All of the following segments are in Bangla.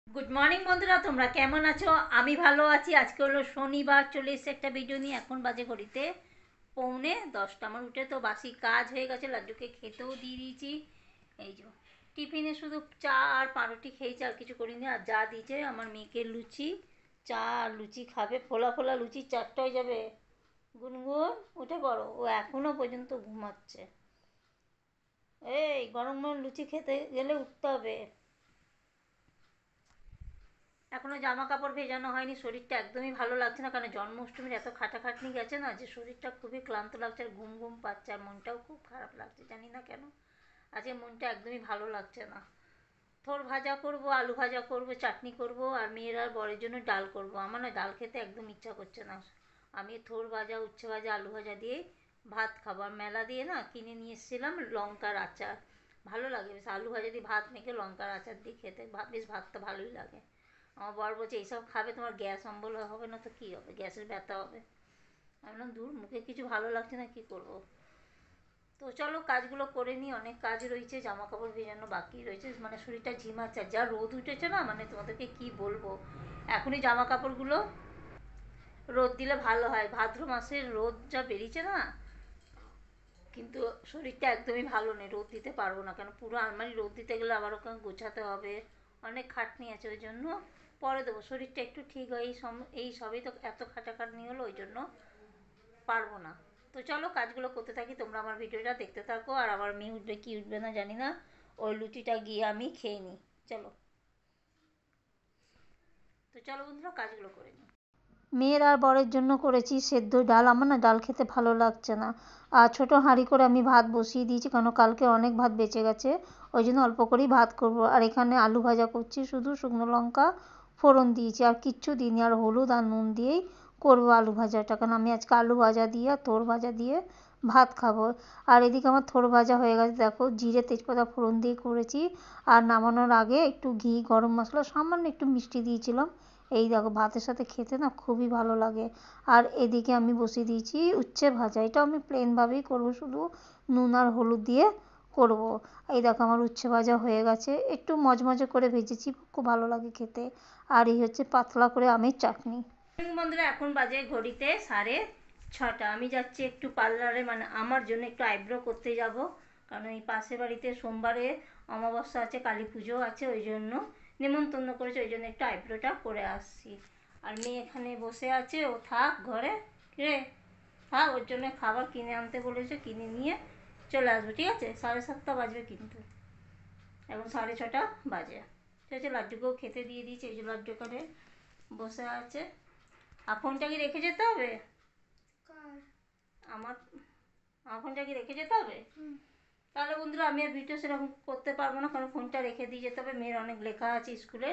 গুড মর্নিং বন্ধুরা, তোমরা কেমন আছো? আমি ভালো আছি। আজকে হলো শনিবার, চলে এসেছে একটা ভিডিও নিয়ে। এখন বাজে ঘড়িতে 9:45। আমার উঠে তো বাসি কাজ হয়ে গেছে, লাড্ডুকে খেতেও দিয়ে দিয়েছি। এই যে টিফিনে শুধু চা আর পাউরুটি খেয়েছি, আর কিছু করিনি। আর যা দিয়েছে আমার মেয়েকে লুচি, চা আর লুচি খাবে। ফোলা ফোলা লুচি 4টা হয়ে যাবে। গুনগুন উঠে পড়ো, ও এখনো পর্যন্ত ঘুমাচ্ছে। এই গরম গরম লুচি খেতে গেলে উঠতে হবে। এখনো জামা কাপড় ভেজানো হয়নি, শরীরটা একদমই ভালো লাগছে না, কারণ জন্মাষ্টমীর এত খাটাখাটনি গেছে না, যে শরীরটা খুবই ক্লান্ত লাগছে, আর ঘুম ঘুম পাচ্ছে, আর মনটাও খুব খারাপ লাগছে, জানি না কেন আজকে মনটা একদমই ভালো লাগছে না। থোর ভাজা করব, আলু ভাজা করব, চাটনি করব, আর মেয়ের আর বরের জন্য ডাল করব। আমার না ডাল খেতে একদম ইচ্ছা করছে না। আমি থোর ভাজা, উচ্ছে ভাজা, আলু ভাজা দিয়ে ভাত খাবো। আর মেলা দিয়ে না কিনে নিয়ে এসেছিলাম লঙ্কার আচার, ভালো লাগে বেশ। আলু ভাজা দিয়ে ভাত মেখে লঙ্কার আচার দিয়ে খেতে বেশ ভাতটা ভালোই লাগে। আমার বর বলছে এইসব খাবে তোমার গ্যাস অম্বল হবে না তো কী হবে, গ্যাসের ব্যথা হবে। আমি বললাম দূর, মুখে কিছু ভালো লাগছে না, কী করবো। তো চলো কাজগুলো করে নিই, অনেক কাজ রয়েছে, জামা কাপড় ভেজানো বাকি রয়েছে, মানে শরীরটা ঝিমাচ্ছে। যা রোদ উঠেছে না, মানে তোমাদেরকে কি বলবো। এখনই জামা কাপড়গুলো রোদ দিলে ভালো হয়, ভাদ্র মাসের রোদ যা বেরিয়েছে না, কিন্তু শরীরটা একদমই ভালো নেই, রোদ দিতে পারবো না, কেন পুরো আলমারি রোদ দিতে গেলে আবার ওখানে গোছাতে হবে, অনেক খাটনি আছে। ওই জন্য পরে দেবো, শরীরটা একটু ঠিক হয়। এই সবই তো এত খাটাখাটনি হলো, ওই জন্য পারবো না। তো চলো কাজগুলো করতে থাকি, তোমরা আমার ভিডিওটা দেখতে থাকো। আর আমার মেয়ে উঠবে কি উঠবে না জানি না, ওই লুচিটা গিয়ে আমি খেয়ে নিই। চলো, তো চলো বন্ধুরা কাজগুলো করে নিই। মেয়ের আর বরের জন্য করেছি সেদ্ধ ডাল। আমার না ডাল খেতে ভালো লাগছে না। আর ছোটো হাঁড়ি করে আমি ভাত বসিয়ে দিয়েছি, কারণ কালকে অনেক ভাত বেঁচে গেছে, ওই জন্য অল্প করেই ভাত করব। আর এখানে আলু ভাজা করছি, শুধু শুকনো লঙ্কা ফোড়ন দিয়েছি, আর কিচ্ছু দিইনি। আর হলুদ আর নুন দিয়েই করবো আলু ভাজাটা, কারণ আমি আজকে আলু ভাজা দিয়ে আর থোড় ভাজা দিয়ে ভাত খাবো। আর এদিকে আমার থোড় ভাজা হয়ে গেছে, দেখো জিরে তেজপাতা ফোড়ন দিয়ে করেছি। আর নামানোর আগে একটু ঘি, গরম মশলা, সামান্য একটু মিষ্টি দিয়েছিলাম। এই দেখো ভাতের সাথে খেতে না খুবই ভালো লাগে। আর এদিকে আমি বসিয়ে দিয়েছি উচ্ছে ভাজা, এটা আমি প্লেনভাবেই করবো, শুধু নুন আর হলুদ দিয়ে করব। এই দেখো আমার উচ্ছে ভাজা হয়ে গেছে, একটু মজমজে করে ভেজেছি, খুব ভালো লাগে খেতে। আর এই হচ্ছে পাতলা করে আমের চাটনি। বন্ধুরা এখন বাজে ঘড়িতে 6:30। আমি যাচ্ছি একটু পার্লারে, মানে আমার জন্য একটু আইব্রো করতে যাব, কারণ এই পাশের বাড়িতে সোমবারে অমাবস্যা আছে, কালী পুজো আছে, ওই জন্য নেমন্তন্ন করেছে, ওই জন্য একটু আইব্রোটা করে আসছি। আর মেয়ে এখানে বসে আছে, ও থাক ঘরে, রে থাক, ওর জন্য খাবার কিনে আনতে বলেছে, কিনে নিয়ে চলে আসবো, ঠিক আছে? 7:30 বাজবে, কিন্তু এখন 6:30 বাজে। ঠিক আছে, লাড্ডুকেও খেতে দিয়ে দিয়েছি, এই যে লাড্ডু করে বসে আছে। আর ফোনটা কি রেখে যেতে হবে? আমার আমার ফোনটা কি রেখে যেতে হবে? তাহলে বন্ধুরা আমি আর ভিডিও সেরকম করতে পারবো না, কারণ ফোনটা রেখে দিয়ে যেতে হবে, মেয়ের অনেক লেখা আছে স্কুলে,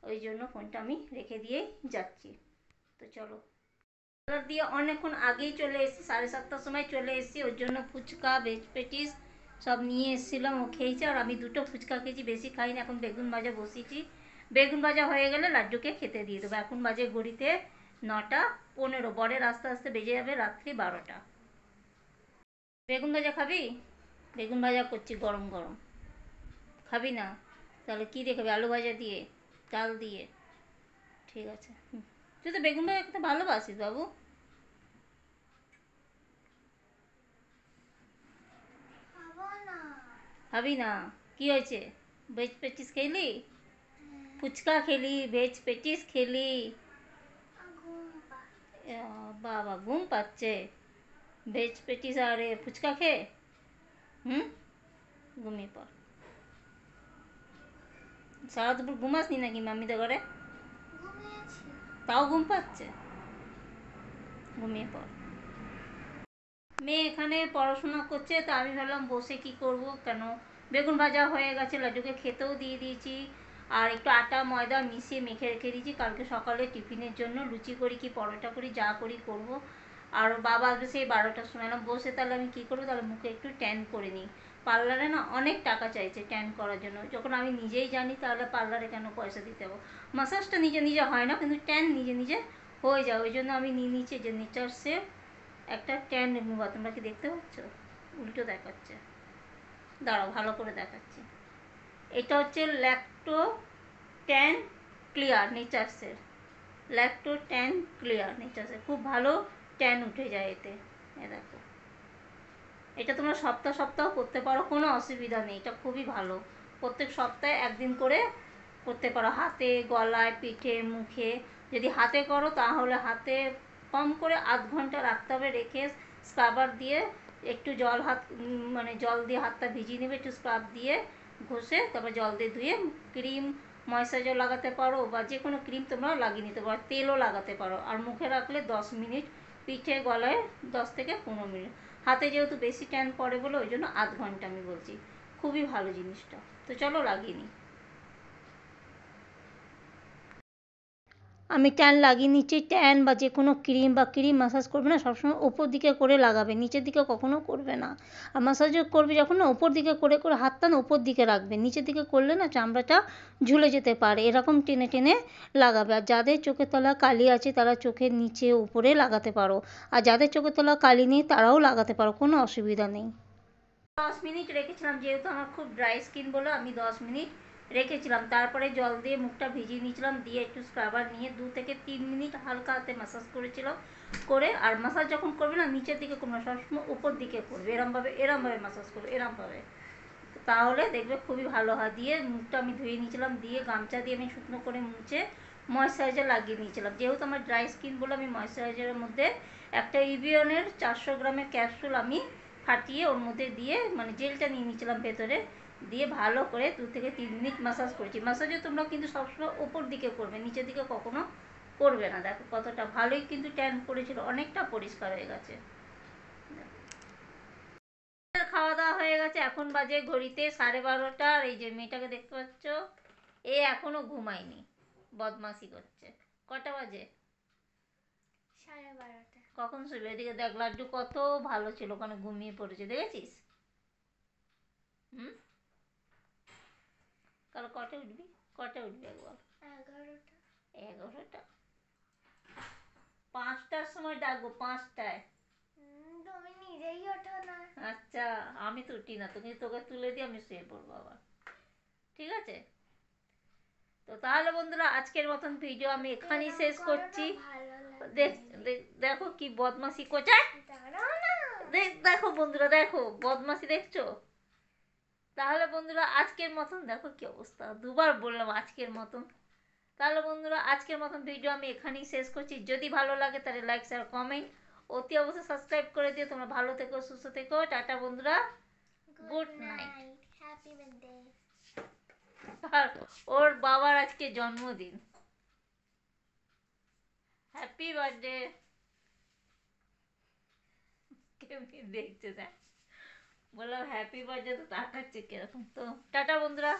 ওই জন্য ফোনটা আমি রেখে দিয়েই যাচ্ছি। তো চলো, অর্ডার দিয়ে অনেকক্ষণ আগেই চলে এসেছি, 7:30টার সময় চলে এসেছি। ওর জন্য ফুচকা, ভেজ পেটিস সব নিয়ে এসেছিলাম, ও খেয়েছে। আর আমি দুটো ফুচকা খেয়েছি, বেশি খাইনি। এখন বেগুন ভাজা বসিয়েছি, বেগুন ভাজা হয়ে গেলে লাড্ডুকে খেতে দিয়ে দেবো। এখন বাজে ঘড়িতে 9:15, বরের আস্তে আস্তে বেজে যাবে রাত্রি 12টা। বেগুন ভাজা খাবি? বেগুন ভাজা করছি গরম গরম, খাবি না? তাহলে কী দিয়ে খাবি? আলু ভাজা দিয়ে, চাল দিয়ে? ঠিক আছে, তুই তো বেগুন ভাজা খেতে ভালোবাসিস বাবু। খাবি না? কি হয়েছে? ভেজ পেটিস খেলি, ফুচকা খেলি, ভেজ পেটিস খেলি? বাবা ঘুম পাচ্ছে ভেজ পেটিস আর ফুচকা খেয়ে? হুম, ঘুমিয়ে পড়। সারা দুপুর ঘুমাসনি নাকি মাম্মিদের ঘরে? তাও ঘুম পাচ্ছে, ঘুমিয়ে পড়। মেয়ে এখানে পড়াশোনা করছে, তো আমি ভাবলাম বসে কি করব, কেন বেগুন ভাজা হয়ে গেছে, লাড্ডুকে খেতেও দিয়ে দিয়েছি। আর একটু আটা ময়দা মিশিয়ে মেখে রেখে দিয়েছি, কালকে সকালে টিফিনের জন্য লুচি করি কি পরোটা করি, যা করি করব। আর বাবা আসবে সেই 12টার সময়। এলাম বসে, তাহলে আমি কী করবো, তাহলে মুখে একটু ট্যান করে নিই। পার্লারে না অনেক টাকা চাইছে ট্যান করার জন্য, যখন আমি নিজেই জানি, তাহলে পার্লারে কেন পয়সা দিতে হবে? মাসাজটা নিজে নিজে হয় না, কিন্তু ট্যান নিজে নিজে হয়ে যায়। ওই জন্য আমি নিয়ে নিচ্ছি যে নেচারসে একটা ট্যান রিমুভার। তোমরা কি দেখতে পাচ্ছ? উল্টো দেখাচ্ছে, দাঁড়াও ভালো করে দেখাচ্ছি। এটা হচ্ছে ল্যাক্টো ট্যান ক্লিয়ার নেচার্সের, ল্যাকটো ট্যান ক্লিয়ার নেচার্সের, খুব ভালো ট্যান উঠে যায় এতে। এ দেখো, এটা তোমরা সপ্তাহ সপ্তাহ করতে পারো, কোনো অসুবিধা নেই, এটা খুবই ভালো। প্রত্যেক সপ্তাহে একদিন করে করতে পারো, হাতে, গলায়, পিঠে, মুখে। যদি হাতে করো তাহলে হাতে কম করে আধ ঘন্টা রাখতে হবে, রেখে স্ক্রাবার দিয়ে একটু জল মানে জল দিয়ে হাতটা ভিজিয়ে নেবে, একটু স্ক্রাব দিয়ে ঘষে তারপর জল দিয়ে ধুয়ে ক্রিম ময়েশ্চারাইজার লাগাতে পারো, বা যে কোনো ক্রিম তোমরা লাগিয়ে নিতে পারো, তেলও লাগাতে পারো। আর মুখে রাখলে 10 মিনিট, পিঠে গলায় 10 থেকে 15 মিনিট। হাতে যেহেতু বেশি ট্যান পড়ে বলে ওই জন্য আধ ঘন্টা আমি বলছি, খুবই ভালো জিনিসটা। তো চলো লাগিয়ে নিই। আমি ট্যান লাগিয়ে নিচ্ছি। ট্যান বা যে কোনো ক্রিম বা ক্রিম ম্যাসাজ করবে না, সবসময় ওপর দিকে করে লাগাবে, নিচের দিকে কখনো করবে না। আর ম্যাসাজও করবে যখন না, ওপর দিকে করে করে হাতটা না ওপর দিকে রাখবে, নিচের দিকে করলে না চামড়াটা ঝুলে যেতে পারে, এরকম টেনে টেনে লাগাবে। আর যাদের চোখের তলা কালি আছে তারা চোখের নিচে উপরে লাগাতে পারো, আর যাদের চোখের তলা কালি নেই তারাও লাগাতে পারো, কোনো অসুবিধা নেই। 10 মিনিট রেখেছিলাম, যেহেতু আমার খুব ড্রাই স্কিন বলে আমি 10 মিনিট রেখেছিলাম। তারপরে জল দিয়ে মুখটা ভিজিয়ে নিয়েছিলাম, দিয়ে একটু স্ক্রাবার নিয়ে 2 থেকে 3 মিনিট হালকা হাতে ম্যাসাজ করেছিলাম। করে আর ম্যাসাজ যখন করবে না, নিচের দিকে করবে না, সবসময় উপর দিকে করবে, এরমভাবে এরমভাবে ম্যাসাজ করবে, এরমভাবে। তাহলে দেখবে খুবই ভালো হয়। দিয়ে মুখটা আমি ধুয়ে নিয়েছিলাম, দিয়ে গামছা দিয়ে আমি শুকনো করে মুছে ময়েশ্চারাইজার লাগিয়ে নিয়েছিলাম। যেহেতু আমার ড্রাই স্কিন বলে আমি ময়েশ্চারাইজারের মধ্যে একটা ইভিয়নের 400 গ্রামের ক্যাপসুল আমি ফাটিয়ে ওর মধ্যে দিয়ে, মানে জেলটা নিয়ে নিয়েছিলাম ভেতরে, দিয়ে ভালো করে 2 থেকে 3 মিনিট ম্যাসাজ করেছি। ম্যাসাজও তোমরা কিন্তু সবসময় ওপর দিকে করবে, নিচের দিকে কখনো করবে না। দেখো কতটা ভালোই কিন্তু ট্যান পড়েছিল, অনেকটা পরিষ্কার হয়ে গেছে। খাওয়া দাওয়া হয়ে গেছে, এখন বাজে ঘড়িতে 12:30। আর এই যে মেয়েটাকে দেখতে পাচ্ছ, এ এখনো ঘুমায়নি, বদমাশি করছে। কটা বাজে? 12:30। কখন শুবে? এদিকে দেখ, লাড্ডু কত ভালো ছিল, ওখানে ঘুমিয়ে পড়েছে, দেখেছিস? হুম, কাল কটা উঠবি? কটা উঠবি একবার? 11টা। 11টা? 5টার সময় ডাকবো, 5টায়। তুমি নিজেই ওঠো না। আচ্ছা, আমি তো উঠি না, তুমি তোকে তুলে দিয়ে আমি শুয়ে পড়বো আবার, ঠিক আছে? তো তাহলে বন্ধুরা, আজকের মতন ভিডিও আমি এখানেই শেষ করছি। দেখো কি বদমাশি করছে, দেখো বন্ধুরা, দেখো বদমাশি দেখছো? তাহলে বন্ধুরা, আজকের মতন দেখো কি অবস্থা, দুবার বললাম আজকের মতন। তাহলে বন্ধুরা, আজকের মতন ভিডিও আমি এখানেই শেষ করছি। যদি ভালো লাগে তাহলে লাইক, শেয়ার, কমেন্ট, অতি অবশ্যই সাবস্ক্রাইব করে দিও। তোমরা ভালো থেকো, সুস্থ থেকো, টাটা বন্ধুরা, গুড নাইট, হ্যাপি বার্থডে। আর ওর বাবার আজকে জন্মদিন, হ্যাপি বার্থডে। কেমনি দেখছে দেখ, বললাম হ্যাপি বার্থডে তো তাকাচ্ছে কিরকম। তো টাটা বন্ধুরা।